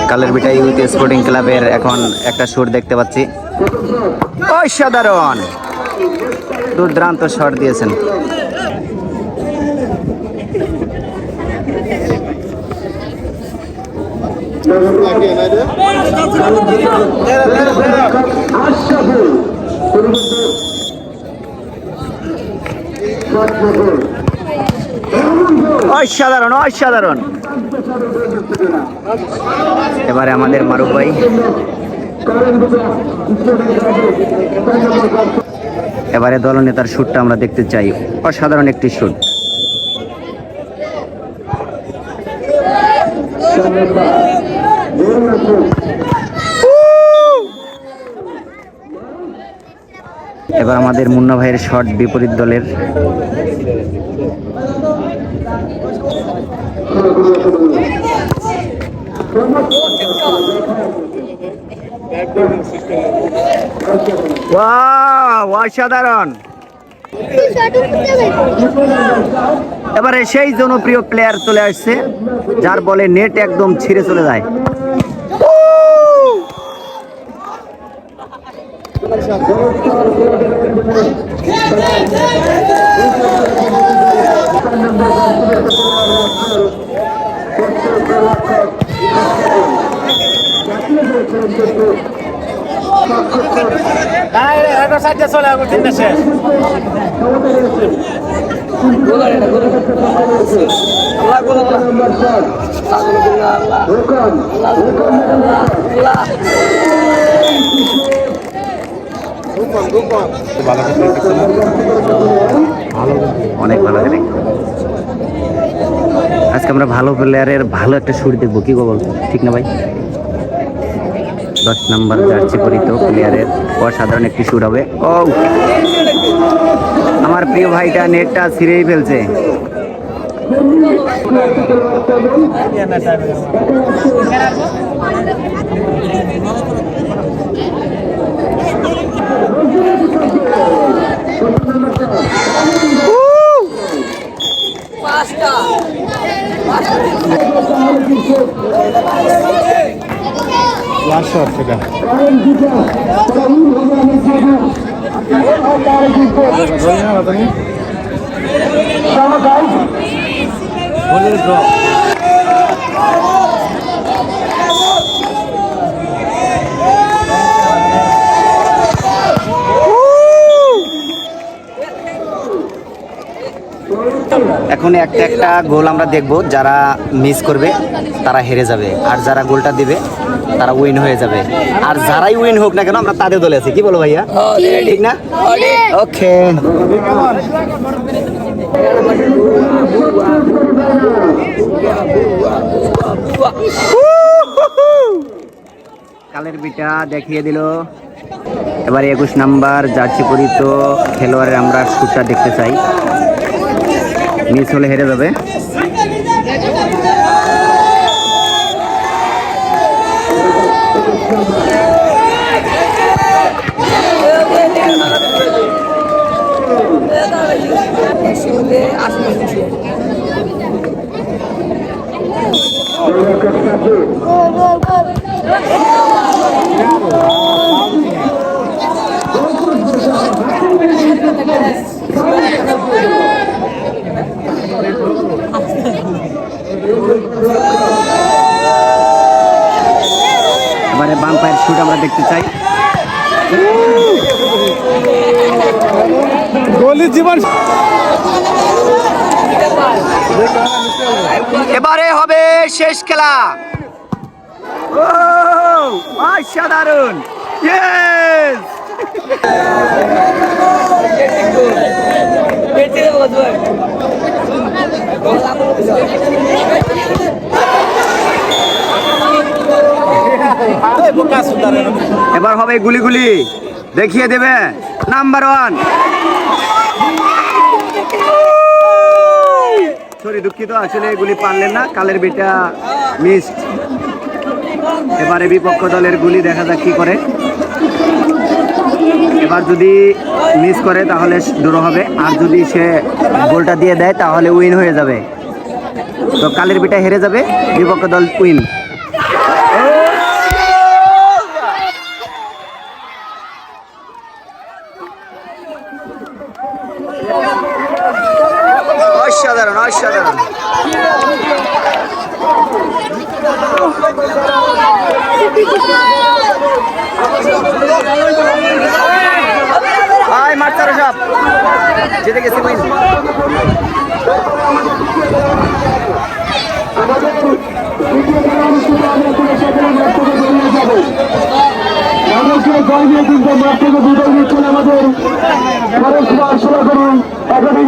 কালেরবিটা youth sporting ক্লাবের এখন একটা শট দেখতে পাচ্ছি। অসাধারণ দুর্দান্ত শট দিয়েছেন। অসাধারণ অসাধারণ। এবারে আমাদের মারুফ ভাই, এবারে দলনেতার শুটটা আমরা দেখতে চাই। অসাধারণ একটি শুট। এবার আমাদের মুন্না ভাইয়ের শট বিপরীত দলের। অসাধারণ। এবারে সেই জনপ্রিয় প্লেয়ার চলে আসছে যার বলে নেট একদম ছিঁড়ে চলে যায়। অনেক ভালো খেলে। আজকে আমরা ভালো প্লেয়ারের ভালো একটা শুট দেখবো, কি বল ঠিক না ভাই? 10 নম্বর জার্সি পরিত প্লেয়ারের অসাধারণ একটি শুট হবে। ও আমার প্রিয় ভাইটা নেটটা ছিঁড়েই ফেলছে। এখন একটা একটা গোল আমরা দেখব, যারা মিস করবে তারা হেরে যাবে, আর যারা গোলটা দিবে তারা উইন হয়ে যাবে। আর যারাই উইন হোক না কেন আমরা তাদের দলে আছি, কি বলো ভাইয়া? ঠিক না? ওকে। কালেরবিটা দেখিয়ে দিল। এবার 21 নাম্বার জার্সি পরিত খেলোয়াড়ের আমরা শুটটা দেখতে চাই। মিস হলে হেরে যাবে। এবারে বাম পায়ের শুট আমরা দেখতে চাই। গোলের জীবন। এবারে হবে শেষ খেলা। অসাধারণ। ইয়েস। এবার হবে গুলি দেখিয়ে দেবে নাম্বার 1। সরি দুঃখিত, আসলে গুলি পারলেন না, কালেরবিটা মিসড। এবারে বিপক্ষ দলের গুলি দেখা যাক কি করে। এবার যদি মিস করে তাহলে ড্র হবে, আর যদি সে গোলটা দিয়ে দেয় তাহলে উইন হয়ে যাবে। তো কালেরবিটা হেরে যাবে, বিপক্ষ দল উইন। অসাধারণ অসাধারণ। ভাই মাঠ ছাড়ো সব, জিতে গেছি উইন। আমাদের